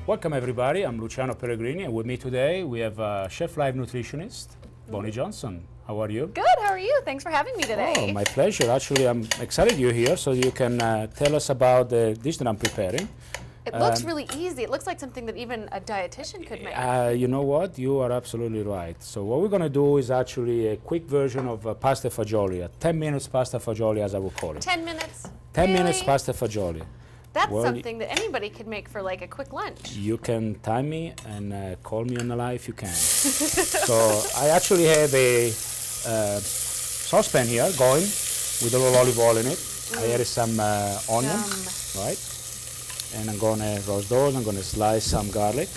Welcome everybody, I'm Luciano Pellegrini, and with me today we have Cheflive nutritionist, Bonnie Johnson. How are you? Good, how are you? Thanks for having me today. Oh, my pleasure. Actually, I'm excited you're here so you can tell us about the dish that I'm preparing. It looks really easy. It looks like something that even a dietitian could make. You know what? You are absolutely right. So what we're going to do is actually a quick version of pasta fagioli, a 10 minutes pasta fagioli as I would call it. 10 minutes? 10 Really? minutes pasta fagioli. That's Well, something that anybody could make for like a quick lunch. You can time me and call me on the line if you can. So I actually have a saucepan here going with a little olive oil in it. I added some onion, right? And I'm going to roast those. I'm going to slice some garlic.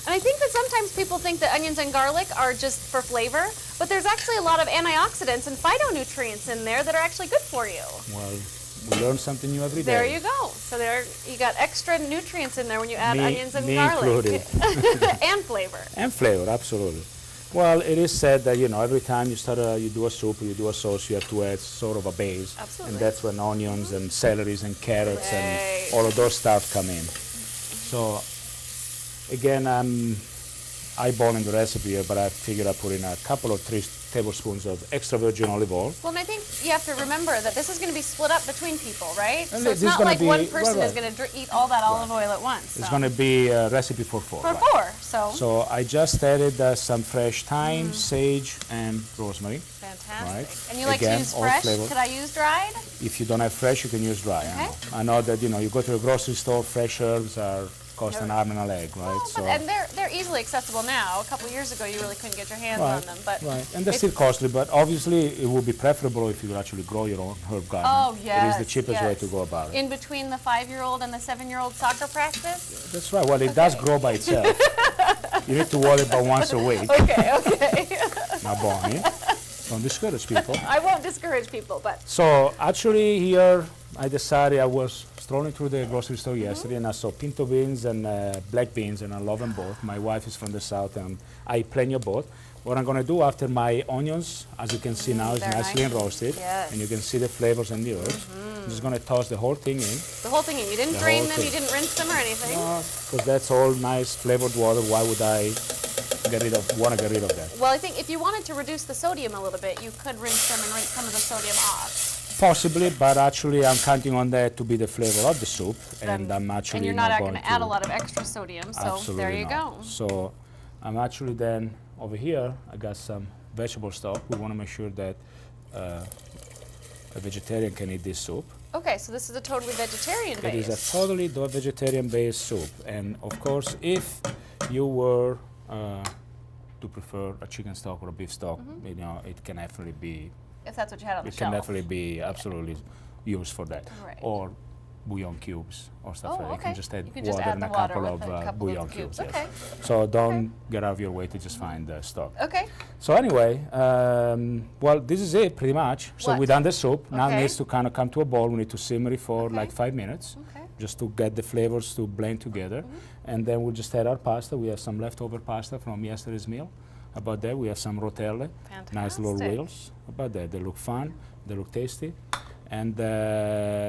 And I think that sometimes people think that onions and garlic are just for flavor, but there's actually a lot of antioxidants and phytonutrients in there that are actually good for you. Well, we learn something new every day. There you go. So there you got extra nutrients in there when you add onions and me garlic. included. And flavor. And flavor, absolutely. Well, it is said that, you know, every time you start you do a soup or you do a sauce, you have to add sort of a base. Absolutely. And that's when onions and celeries and carrots Right. and all of those stuff come in. So, again, I'm eyeballing the recipe here, but I figured I'd put in a couple of 3 tablespoons of extra virgin olive oil. Well, and I think you have to remember that this is going to be split up between people, right? And So it's this is not gonna like be- one person right, is right. going to eat all that olive oil at once. It's so. going to be a recipe for 4. For right? 4, so. So I just added some fresh thyme, sage, and rosemary. Fantastic. Right. And you like Again, to use all fresh? flavor. Could I use dried? If you don't have fresh, you can use dry. Okay. I know that, you know, you go to the grocery store, fresh herbs are cost an arm and a leg, right? Well, but, and they're easily accessible now. A couple years ago, you really couldn't get your hands on them. But right. And they're if- still costly, but obviously it would be preferable if you could actually grow your own herb garden. Oh, yes. It is the cheapest way yes. to go about it. In between the 5-year-old and the 7-year-old soccer practice? That's right. Well, it does grow by itself. You need to water it about once a week. Okay, okay. Now, Bonnie, don't discourage people. I won't discourage people, but So actually here, I decided I was strolling through the grocery store yesterday and I saw pinto beans and black beans and I love them both. My wife is from the south and I eat plenty of both. What I'm going to do after my onions, as you can see now, is they're nicely nice. roasted. Yes. And you can see the flavors and the herbs. I'm just going to toss the whole thing in. the whole thing, you didn't The drain whole them, you thing. didn't rinse them or anything? Because that's all nice flavored water. Why would I want to get rid of that? Well, I think if you wanted to reduce the sodium a little bit, you could rinse them and rinse some of the sodium off. Possibly, but actually I'm counting on that to be the flavor of the soup. And I'm actually And you're not going going to add a lot of extra sodium, so Absolutely there you not. go. So I'm actually then over here, I got some vegetable stock. We want to make sure that a vegetarian can eat this soup. Okay, so this is a totally vegetarian It is base. a totally vegetarian-based soup. And of course, if you were to prefer a chicken stock or a beef stock, you know, it can definitely be, If that's what you had on the it can shelf. definitely be absolutely used for that. Right. Or bouillon cubes or stuff Oh, like that. You okay. can just add You can just water add and the a water couple with of a couple bouillon of cubes. cubes. Yes. Okay. So don't get out of your way to just find the stock. Okay. So anyway, well, this is it pretty much. So What? we're done the soup. Now it Okay. needs to kind of come to a boil. We need to simmer it for Okay. like 5 minutes, Okay. just to get the flavors to blend together. And then we'll just add our pasta. We have some leftover pasta from yesterday's meal. About that, we have some rotelle, nice little Fantastic. wheels. About that, they look fun, they look tasty, and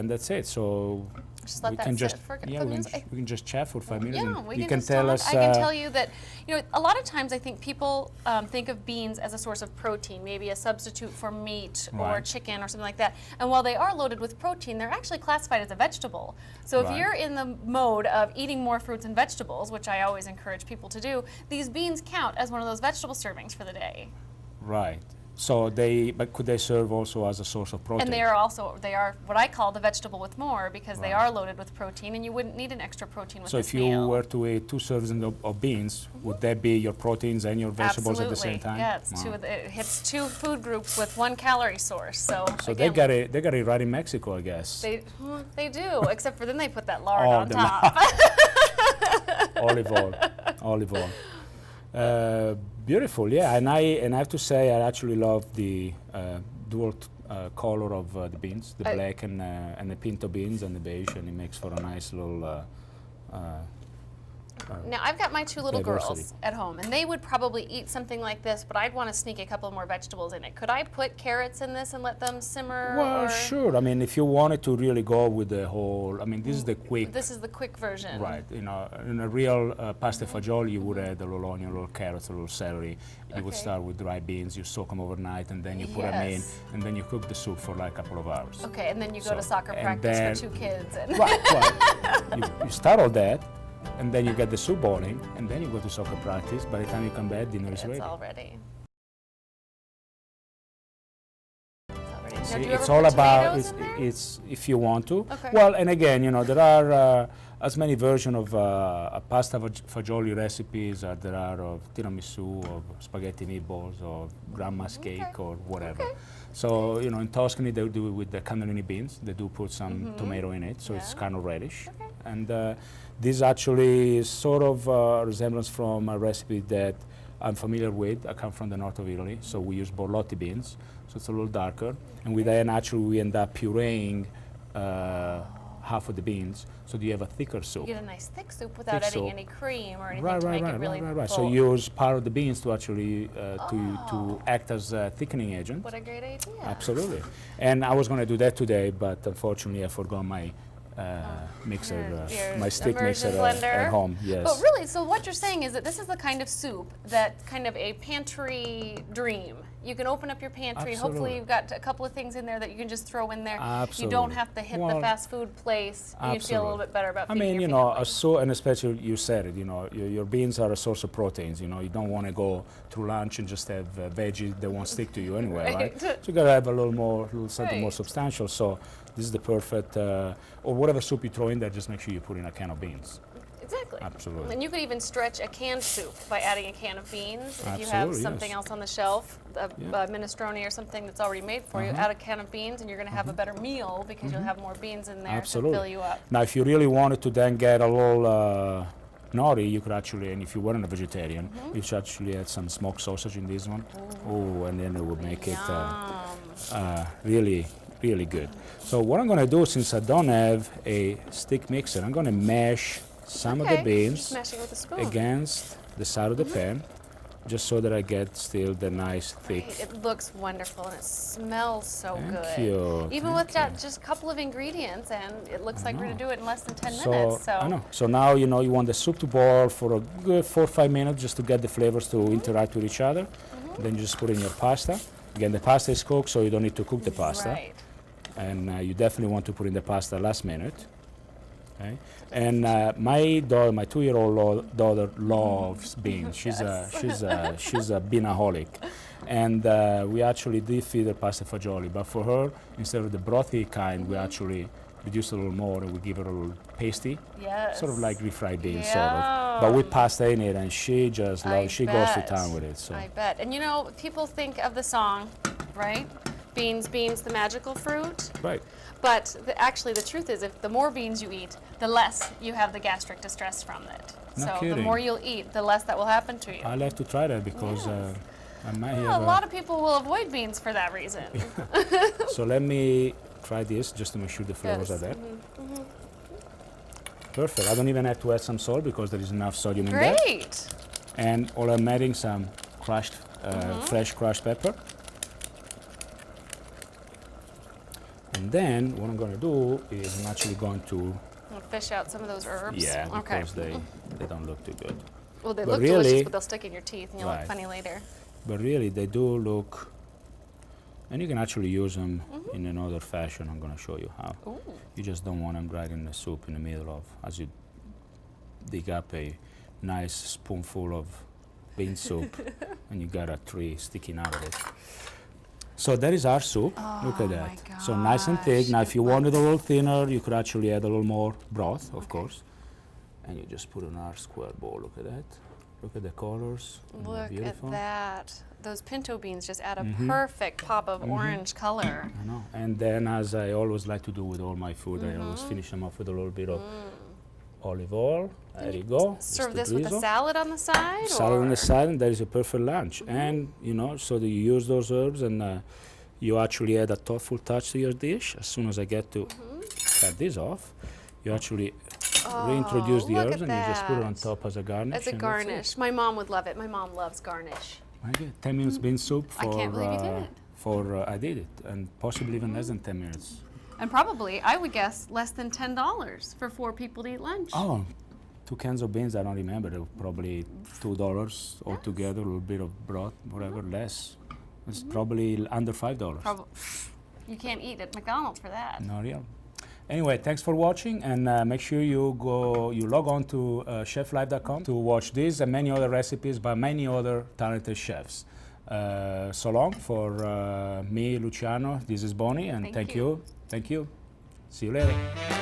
that's it. So Just let we that can sit just for we can just chat for 5 minutes. Yeah, and we you can can just tell talk. us. I can tell you that, you know, a lot of times I think people think of beans as a source of protein, maybe a substitute for meat or Right. chicken or something like that. And while they are loaded with protein, they're actually classified as a vegetable. So if Right. you're in the mode of eating more fruits and vegetables, which I always encourage people to do, these beans count as one of those vegetable servings for the day. Right. So but could they serve also as a source of protein? And they are what I call the vegetable with more because they Right. are loaded with protein, and you wouldn't need an extra protein with So this if you meal. were to eat 2 servings of beans, would that be your proteins and your vegetables Absolutely. at the same time? Yeah, it's Wow. it hits 2 food groups with 1 calorie source. So They again, got it right in Mexico, I guess. they do, except for then they put that lard Oh, on the top. olive oil. Beautiful, yeah. And I have to say, I actually love the dual color of the beans, the black and the pinto beans and the beige, and it makes for a nice little Now, I've got my two little diversity. girls at home, and they would probably eat something like this, but I'd want to sneak a couple more vegetables in it. Could I put carrots in this and let them simmer? Well, or? sure. I mean, if you wanted to really go with the whole, I mean, this is the quick. This is the quick version. Right. You know, in a real pasta fagioli, you would add a little onion, a little carrots, a little celery. You would Okay. start with dry beans. You soak them overnight, and then you put them in, Yes. and then you cook the soup for like a couple of hours. Okay, and then you go So, to soccer and practice then- for 2 kids. And Right. You start all that, and then you get the soup boiling, and then you go to soccer practice. By the time you come back, dinner is it's ready. all ready. It's all ready. Now, See, do you it's ever all put about tomatoes in there? it's if you want to. Okay. Well, and again, you know, there are as many versions of a pasta fagioli recipes as there are of tiramisu, of spaghetti meatballs, or grandma's cake, or whatever. Okay. So, you know, in Tuscany they do it with the cannellini beans. They do put some tomato in it, so it's Yeah. kind of reddish. Okay. And this actually is sort of a resemblance from a recipe that I'm familiar with. I come from the north of Italy, so we use borlotti beans, so it's a little darker. And we then actually we end up pureeing half of the beans, so you have a thicker soup. You get a nice thick soup without Thick adding soup. any cream or anything Right, to right, make right, it really right, right. So full. use part of the beans to actually to act as a thickening agent. What a great idea. Absolutely. And I was going to do that today, but unfortunately I forgot my mixer, Your my stick immersion mixer blender. at home. Yes. But really, so what you're saying is that this is the kind of soup that kind of a pantry dream. You can open up your pantry. Hopefully, Absolutely. you've got a couple of things in there that you can just throw in there. You Absolutely. don't have to hit the Well, fast food place. And you feel a little bit better about I feeding mean, your you know, family. and especially you said it, you know, your beans are a source of proteins. You know, you don't want to go through lunch and just have veggies that won't stick to you anyway, right? Right. So you gotta have a little more, something more Right. substantial. So this is the perfect, or whatever soup you throw in there, just make sure you put in a can of beans. Exactly. Absolutely. And you could even stretch a canned soup by adding a can of beans. If you have Absolutely, something yes. else on the shelf, a Yeah. minestrone or something that's already made for you, add a can of beans and you're going to have a better meal because you'll have more beans in there Absolutely. to fill you up. Now, if you really wanted to then get a little naughty, you could actually, and if you weren't a vegetarian, you should actually add some smoked sausage in this one. Oh, and then it would make it really, really good. So what I'm going to do, since I don't have a stick mixer, I'm going to mash some of the Okay, beans just mashing with a spoon. against the side of the pan, just so that I get still the nice thick. Right, it looks wonderful and it smells so Thank good. you, Even thank with that, just a couple of ingredients, and it looks like we're going to do it in less than 10 So minutes. So I know. So now you know you want the soup to boil for a good 4 or 5 minutes just to get the flavors to interact with each other. Then you just put in your pasta. Again, the pasta is cooked, so you don't need to cook the pasta. Right. And you definitely want to put in the pasta last minute. Okay. And my daughter, my 2-year-old daughter, loves beans. She's a beanaholic, and we actually did feed her pasta fagioli. But for her, instead of the brothy kind, we actually reduce a little more and we give her a little pasty, Yes. sort of like refried beans, sort Yeah. of. But with pasta in it, and she just I loves. She goes to bet. town with it. So I bet. And you know, people think of the song, right? Beans, beans, the magical fruit. right. But actually, the truth is, if the more beans you eat, the less you have the gastric distress from it. No so the kidding. more you'll eat, the less that will happen to you. I'll have to try that because I might Well, have a lot of people will avoid beans for that reason. So let me try this just to make sure the flavors Yes. are there. Perfect. I don't even have to add some salt because there is enough sodium in there. Great. And all I'm adding some crushed, fresh crushed pepper. And then what I'm going to do is I'm actually going to, I'll fish out some of those herbs. yeah, Okay. because they don't look too good. Well, they but look really- delicious, but they'll stick in your teeth and you'll look Right. funny later. But really, they do look, and you can actually use them in another fashion. I'm going to show you how. Ooh. You just don't want them right in the soup in the middle of, as you dig up a nice spoonful of bean soup, and you got a tree sticking out of it. So that is our soup. Look at my that. So nice and thick. gosh, Now, if it you wanted a little thinner, you could actually add a little more broth, of course. And you just put in our square bowl. Look at that. Look at the colors. Isn't that Look beautiful? at that. Those pinto beans just add a Mm-hmm. perfect pop of orange color. I know. And then, as I always like to do with all my food, I always finish them off with a little bit of olive oil. There you go. Serve Just this the with a drizzle. salad on the side? Salad on or? the side, and that is a perfect lunch. And you know, so that you use those herbs, and you actually add a thoughtful touch to your dish. As soon as I get to cut this off, you actually reintroduce the look herbs, at and you just put it on that. top as a garnish. As a and that's it. garnish. My mom would love it. My mom loves garnish. Very good. 10 minutes bean soup I for. can't believe you did it. I did it, and possibly even less than 10 minutes. And probably, I would guess, less than $10 for 4 people to eat lunch. Oh, 2 cans of beans, I don't remember. They were probably $2 altogether, a little bit of broth, whatever, less. It's probably under $5. You can't eat at McDonald's for that. Not real. Anyway, thanks for watching, and make sure you log on to cheflive.com to watch this and many other recipes by many other talented chefs. So long for me, Luciano. This is Bonnie, and thank you. Thank you. See you later.